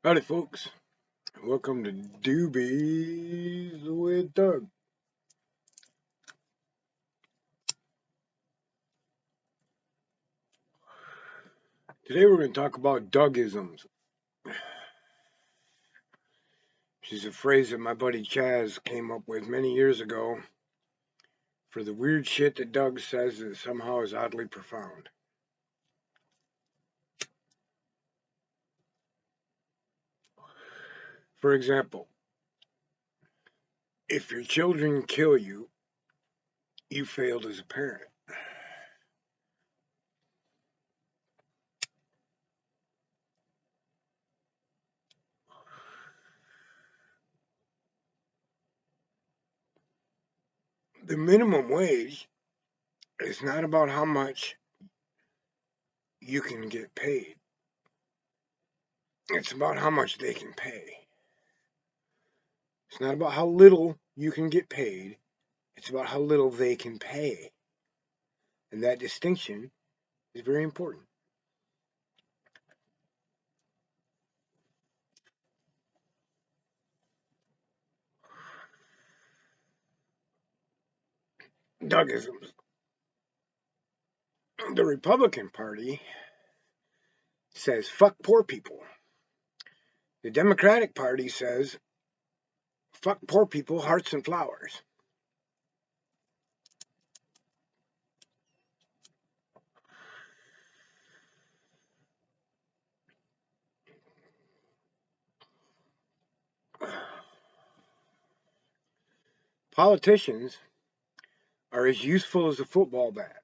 Howdy, folks. Welcome to Doobies with Doug. Today we're going to talk about Dougisms, which is a phrase that my buddy Chaz came up with many years ago for the weird shit that Doug says that somehow is oddly profound. For example, if your children kill you, you failed as a parent. The minimum wage is not about how much you can get paid. It's about how much they can pay. It's not about how little you can get paid. It's about how little they can pay. And that distinction is very important. Dougisms. The Republican Party says fuck poor people. The Democratic Party says fuck poor people, hearts and flowers. Politicians are as useful as a football bat.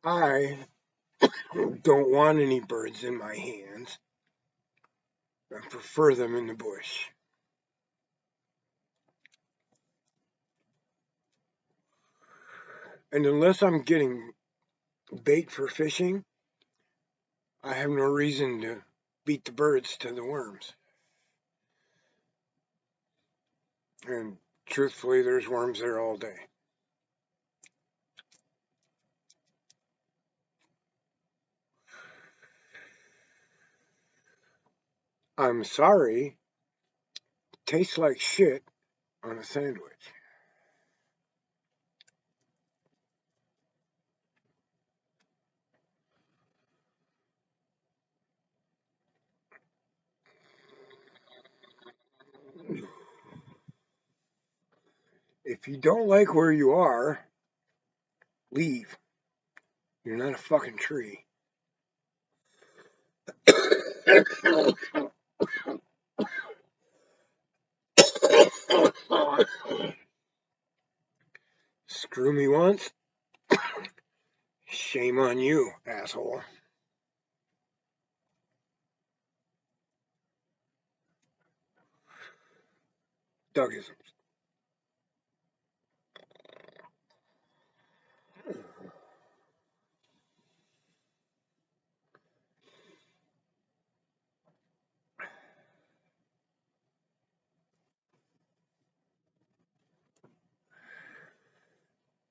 I don't want any birds in my hands. I prefer them in the bush. And unless I'm getting bait for fishing, I have no reason to beat the birds to the worms. And truthfully, there's worms there all day. I'm sorry, tastes like shit on a sandwich. If you don't like where you are, leave. You're not a fucking tree. Screw me once, shame on you, asshole. Dougisms.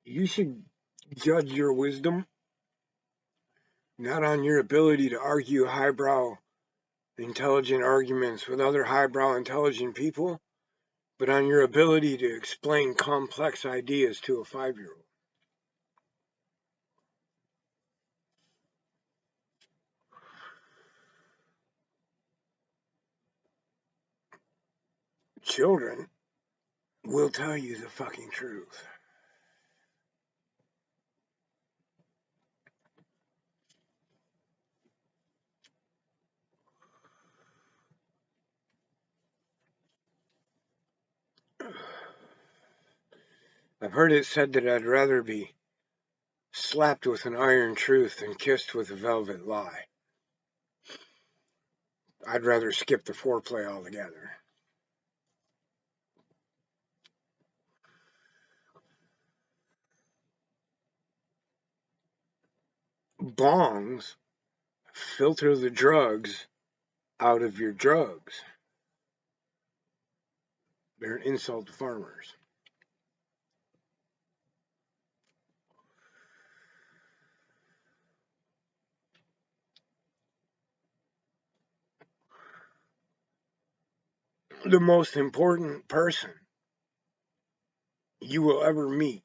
You should judge your wisdom not on your ability to argue highbrow, intelligent arguments with other highbrow, intelligent people, but on your ability to explain complex ideas to a 5-year-old. Children will tell you the fucking truth. I've heard it said that I'd rather be slapped with an iron truth than kissed with a velvet lie. I'd rather skip the foreplay altogether. bongs filter the drugs out of your drugs. They're an insult to farmers. The most important person you will ever meet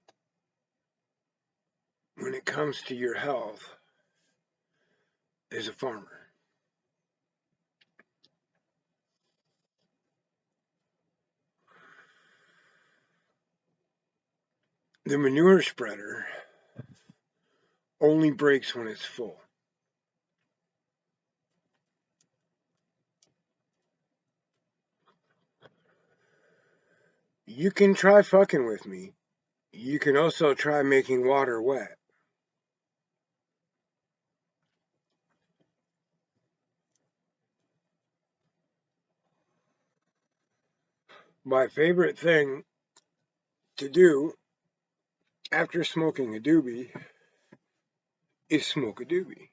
when it comes to your health is a farmer. The manure spreader only breaks when it's full. You can try fucking with me. You can also try making water wet. My favorite thing to do after smoking a doobie is smoke a doobie.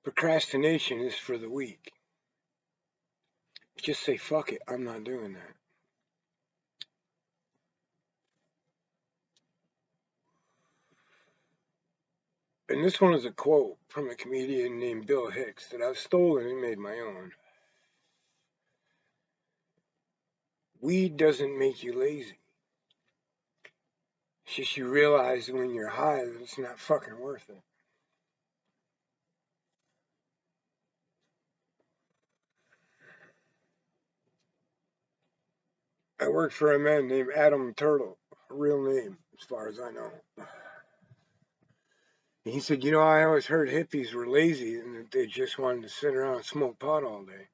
Procrastination is for the weak. Just say, fuck it, I'm not doing that. And this one is a quote from a comedian named Bill Hicks that I've stolen and made my own. Weed doesn't make you lazy. It's just you realize when you're high that it's not fucking worth it. I worked for a man named Adam Turtle, a real name as far as I know. And he said, I always heard hippies were lazy and that they just wanted to sit around and smoke pot all day.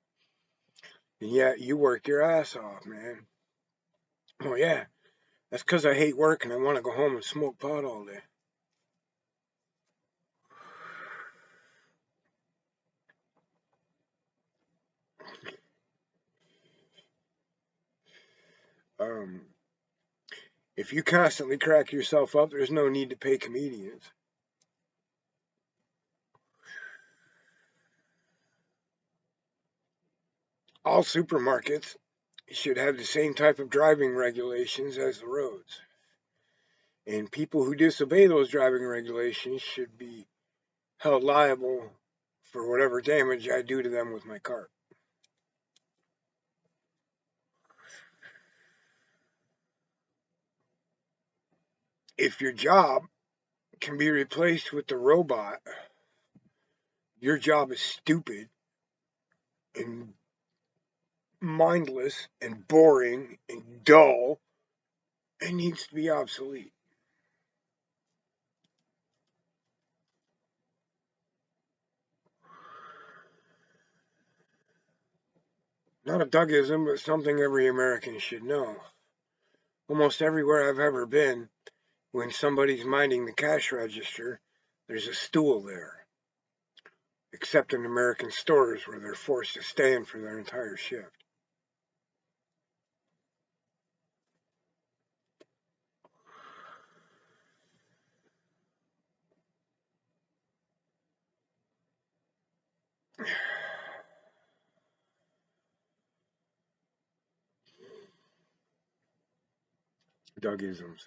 And yet you work your ass off, man. Oh yeah, that's because I hate work and I want to go home and smoke pot all day. If you constantly crack yourself up, there's no need to pay comedians. All supermarkets should have the same type of driving regulations as the roads. And people who disobey those driving regulations should be held liable for whatever damage I do to them with my car. If your job can be replaced with the robot, your job is stupid and mindless and boring and dull and needs to be obsolete. Not a Dougism, but something every American should know. Almost everywhere I've ever been, when somebody's minding the cash register, there's a stool there. Except in American stores where they're forced to stand for their entire shift. Dougisms.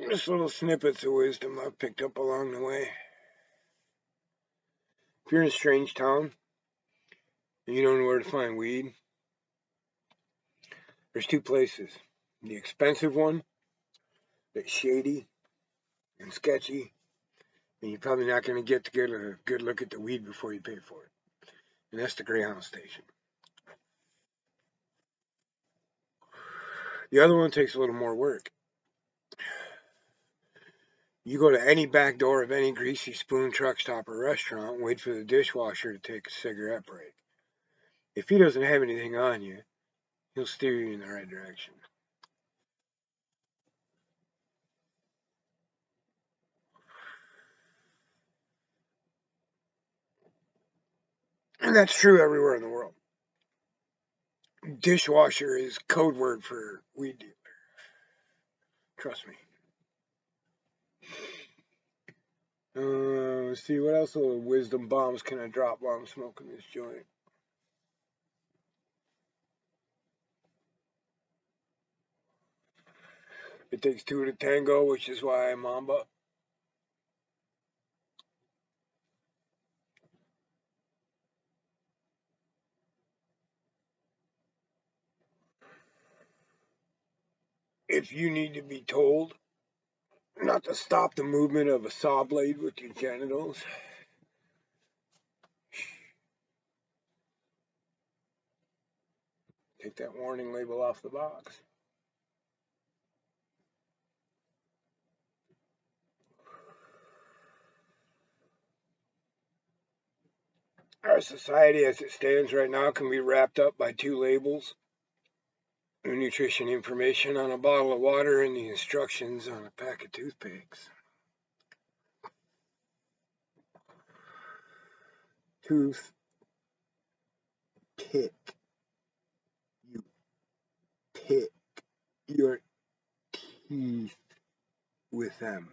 Just little snippets of wisdom I've picked up along the way. If you're in a strange town and you don't know where to find weed, there's two places. The expensive one, that's shady and sketchy, and you're probably not going to get a good look at the weed before you pay for it. And that's the Greyhound station. The other one takes a little more work. You go to any back door of any greasy spoon truck stop or restaurant and wait for the dishwasher to take a cigarette break. If he doesn't have anything on you, he'll steer you in the right direction. And that's true everywhere in the world. Dishwasher is code word for weed dealer. Trust me. Let's see, what else little wisdom bombs can I drop while I'm smoking this joint? It takes two to tango, which is why I'm Mamba. If you need to be told not to stop the movement of a saw blade with your genitals, take that warning label off the box. Our society as it stands right now can be wrapped up by two labels: the nutrition information on a bottle of water and the instructions on a pack of toothpicks. Tooth pick. You pick your teeth with them.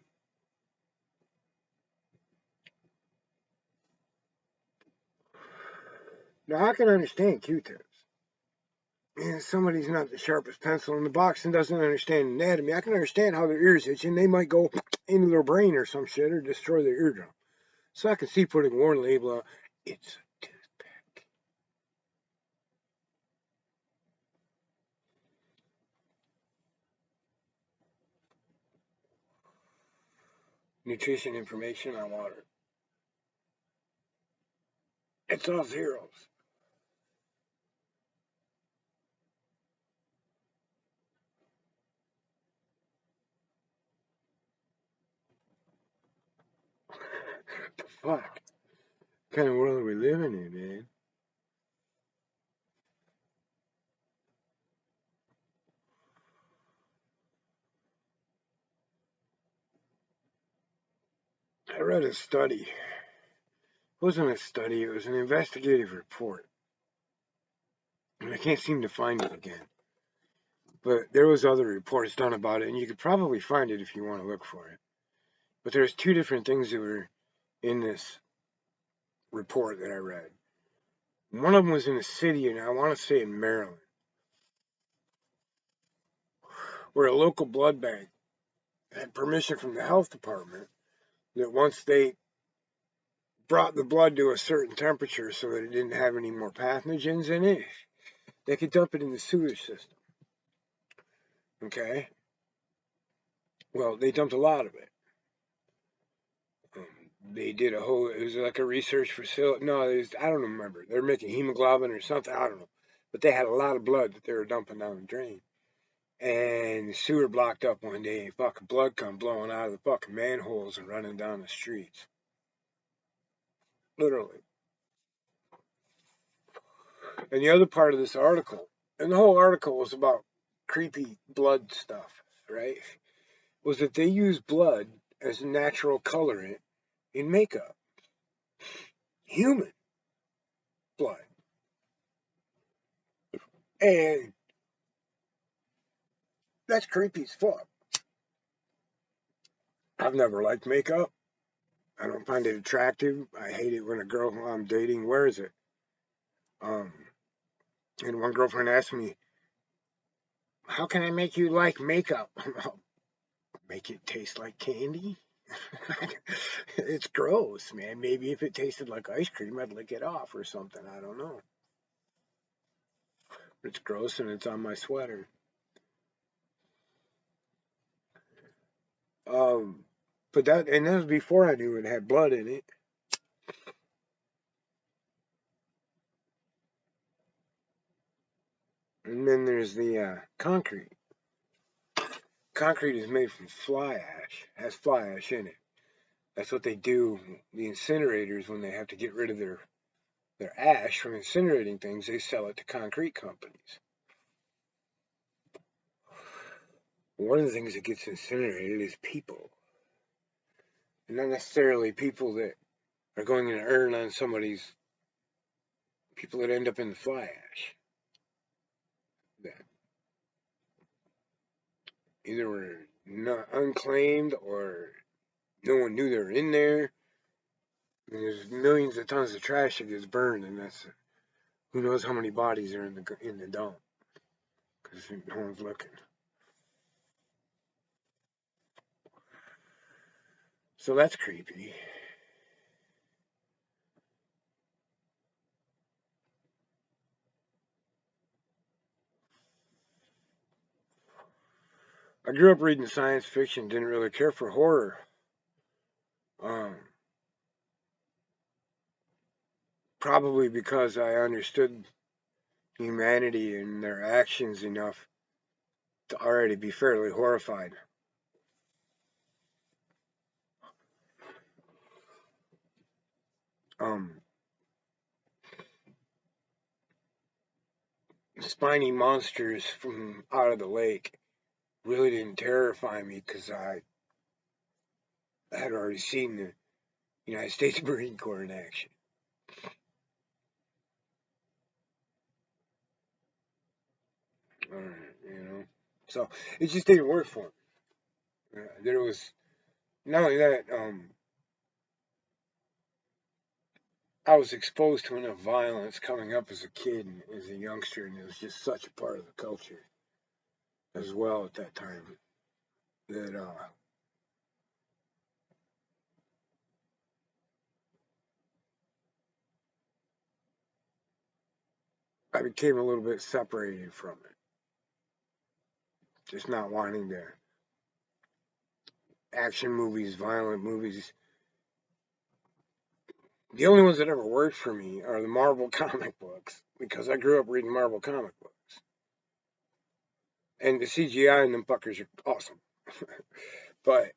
Now, I can understand Q-tips. And somebody's not the sharpest pencil in the box and doesn't understand anatomy. I can understand how their ears itch and they might go into their brain or some shit or destroy their eardrum. So I can see putting a warning label on. It's a toothpick. Nutrition information on water. It's all zeros. The fuck? What kind of world are we living in, man? I read a study. It wasn't a study, it was an investigative report. And I can't seem to find it again. But there was other reports done about it, and you could probably find it if you want to look for it. But there's two different things that were in this report that I read. One of them was in a city, and I want to say in Maryland, where a local blood bank had permission from the health department that once they brought the blood to a certain temperature so that it didn't have any more pathogens in it, they could dump it in the sewage system. Okay? Well, they dumped a lot of it. They did a whole, it was like a research facility. No, I don't remember. They're making hemoglobin or something. I don't know. But they had a lot of blood that they were dumping down the drain. And the sewer blocked up one day and fucking blood come blowing out of the fucking manholes and running down the streets. Literally. And the other part of this article, and the whole article was about creepy blood stuff, right? Was that they use blood as a natural colorant in makeup. Human blood. And that's creepy as fuck. I've never liked makeup. I don't find it attractive. I hate it when a girl who I'm dating wears it. Um, and one girlfriend asked me, "How can I make you like makeup?" Make it taste like candy? It's gross, man. Maybe if it tasted like ice cream, I'd lick it off or something. I don't know. It's gross and it's on my sweater. Um, but that was before I knew it had blood in it. And then there's the concrete. concrete is made from fly ash, has fly ash in it. That's what they do, the incinerators, when they have to get rid of their ash from incinerating things, they sell it to concrete companies. One of the things that gets incinerated is people. And not necessarily people that are going to earn on somebody's, people that end up in the fly ash. That either were not unclaimed or no one knew they were in there. And there's millions of tons of trash that gets burned, and that's who knows how many bodies are in the dump because no one's looking. So that's creepy. I grew up reading science fiction, didn't really care for horror. Um, Probably because I understood humanity and their actions enough to already be fairly horrified. Um, Spiny monsters from out of the lake really didn't terrify me because I had already seen the United States Marine Corps in action. So it just didn't work for me. There was not only that, I was exposed to enough violence coming up as a kid and as a youngster, and it was just such a part of the culture as well at that time that I became a little bit separated from it, just not wanting to action movies, violent movies. The only ones that ever worked for me are the Marvel comic books because I grew up reading Marvel comic books, and the CGI in them fuckers are awesome. But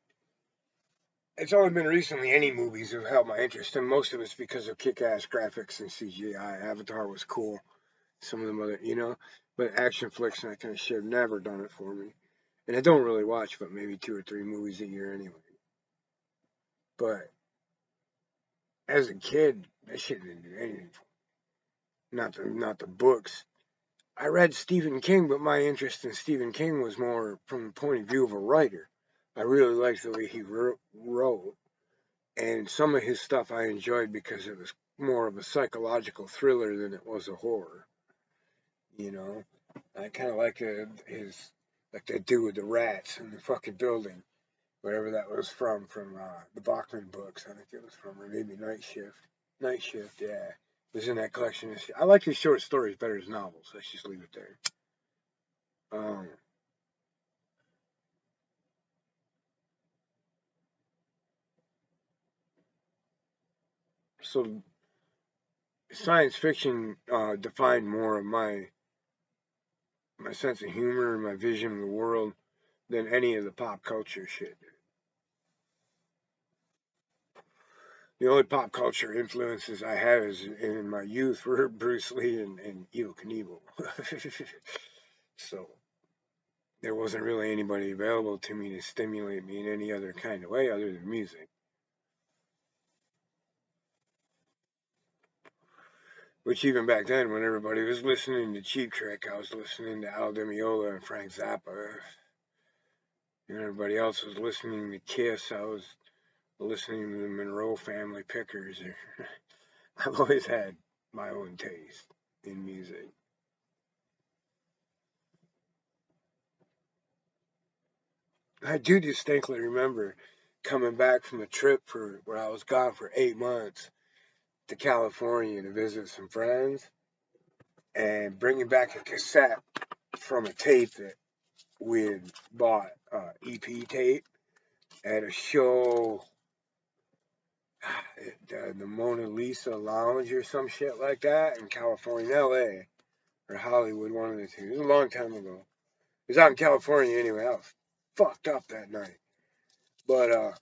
it's only been recently any movies have held my interest, and most of it's because of kick-ass graphics and CGI. Avatar was cool. Some of them other, but action flicks and that kind of shit have never done it for me. And I don't really watch but maybe 2 or 3 movies a year anyway. But as a kid, that shit didn't do anything for me. Not the books. I read Stephen King, but my interest in Stephen King was more from the point of view of a writer. I really liked the way he wrote. And some of his stuff I enjoyed because it was more of a psychological thriller than it was a horror. You know, I kind of like like that dude with the rats in the fucking building, whatever that was from the Bachman books. I think it was from, or maybe Night Shift. Night Shift, yeah. It was in that collection. I like his short stories better as novels. Let's just leave it there. Um, so science fiction defined more of my sense of humor and my vision of the world than any of the pop culture shit. The only pop culture influences I had is in my youth were Bruce Lee and Evel Knievel. So there wasn't really anybody available to me to stimulate me in any other kind of way other than music. Which even back then, when everybody was listening to Cheap Trick, I was listening to Al Di Meola and Frank Zappa. And everybody else was listening to Kiss. I was listening to the Monroe Family Pickers. I've always had my own taste in music. I do distinctly remember coming back from a trip where I was gone for 8 months to California to visit some friends and bringing back a cassette from a tape that we had bought, EP tape at a show, at the Mona Lisa Lounge or some shit like that in California, LA, or Hollywood, one of the two. It was a long time ago. It was out in California anyway. fucked up that night. But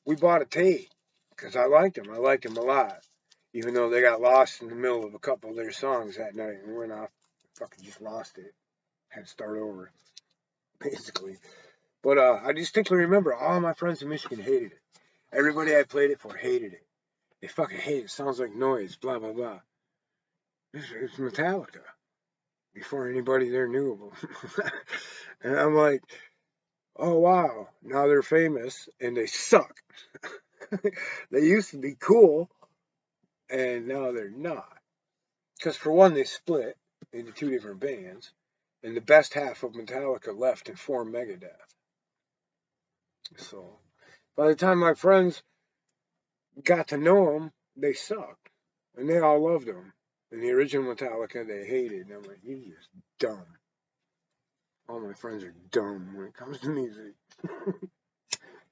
we bought a tape because I liked them. I liked them a lot. Even though they got lost in the middle of a couple of their songs that night and went off, fucking just lost it. Had to start over, basically. But I distinctly remember all my friends in Michigan hated it. Everybody I played it for hated it. They fucking hate it. It sounds like noise, blah, blah, blah. It's Metallica. Before anybody there knew of them. And I'm like, oh wow, now they're famous and they suck. They used to be cool and now they're not. Because for one, they split into two different bands, and the best half of Metallica left and formed Megadeth. So by the time my friends got to know them, they sucked, and they all loved them. And the original Metallica they hated. And I'm like, you're just dumb. All my friends are dumb when it comes to music.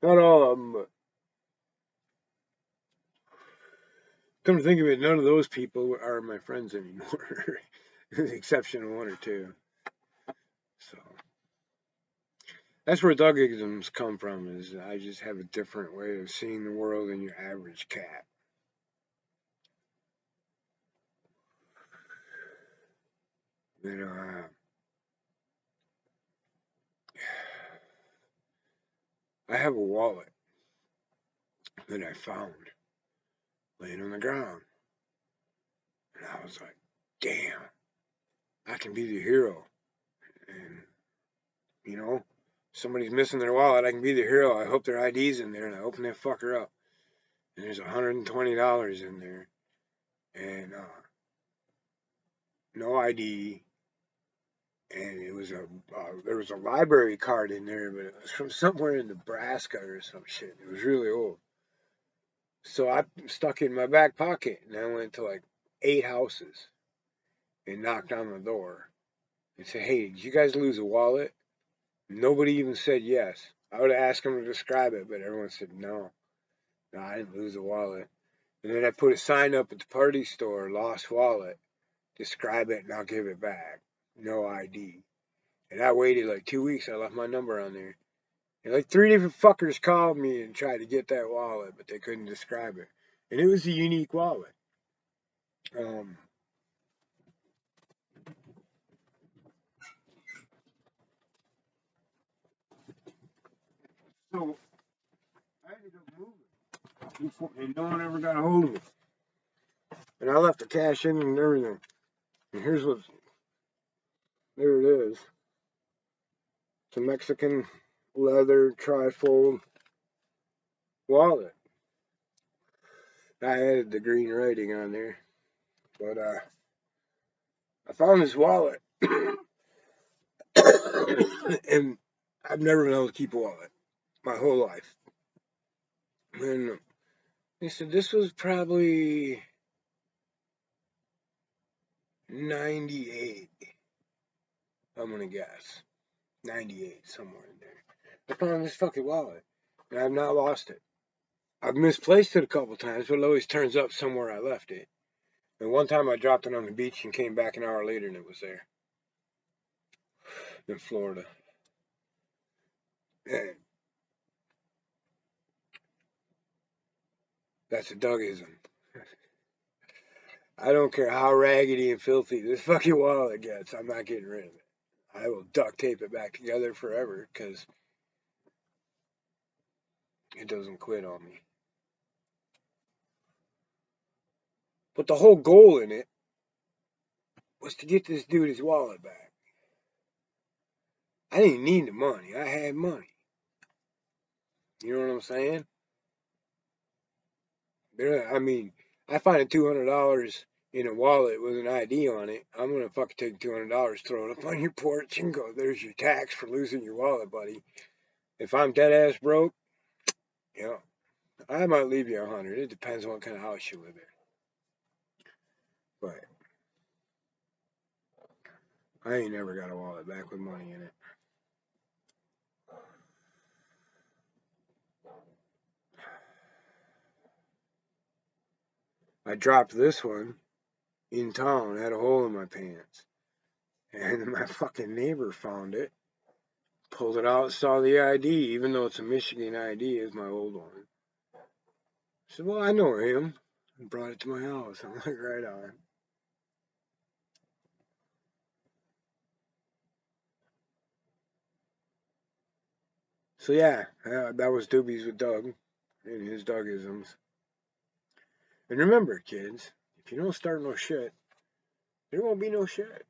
Not all of them, but come to think of it, none of those people are my friends anymore. With the exception of one or two. So that's where Dougisms come from, is I just have a different way of seeing the world than your average cat. You know, I have a wallet that I found laying on the ground. And I was like, damn, I can be the hero. And, you know, somebody's missing their wallet, I can be the hero. I hope their ID's in there, and I open that fucker up. And there's $120 in there. And no ID. And it was there was a library card in there, but it was from somewhere in Nebraska or some shit. It was really old. So I stuck it in my back pocket, and I went to like 8 houses and knocked on the door and said, "Hey, did you guys lose a wallet?" Nobody even said yes. I would have asked them to describe it, but everyone said no. No, I didn't lose a wallet. And then I put a sign up at the party store, "Lost wallet. Describe it, and I'll give it back. No ID." And I waited like 2 weeks. I left my number on there. And like 3 different fuckers called me and tried to get that wallet, but they couldn't describe it. And it was a unique wallet. Um, so I ended up moving, and no one ever got a hold of it. And I left the cash in and everything. And here's what's there. It is. It's a Mexican leather trifold wallet. I added the green writing on there, but I found this wallet, and I've never been able to keep a wallet my whole life. And they said this was probably 98. I'm gonna guess 98, somewhere in there. I found this fucking wallet, and I've not lost it. I've misplaced it a couple times, but it always turns up somewhere I left it. And one time I dropped it on the beach and came back an hour later and it was there in Florida. And that's a Dougism. I don't care how raggedy and filthy this fucking wallet gets, I'm not getting rid of it. I will duct tape it back together forever because it doesn't quit on me. But the whole goal in it was to get this dude his wallet back. I didn't need the money. I had money. You know what I'm saying? I mean, I find a $200 in a wallet with an ID on it. I'm gonna fucking take $200, throw it up on your porch, and go, "There's your tax for losing your wallet, buddy." If I'm dead ass broke, you know, I might leave you 100. It depends on what kind of house you live in. But I ain't never got a wallet back with money in it. I dropped this one in town, had a hole in my pants, and my fucking neighbor found it, Pulled it out, saw the ID, even though it's a Michigan ID, is my old one. I said, well, I know him. And brought it to my house. I'm like, right on. So yeah, that was Doobies with Doug and his Dougisms. And remember, kids, if you don't start no shit, there won't be no shit.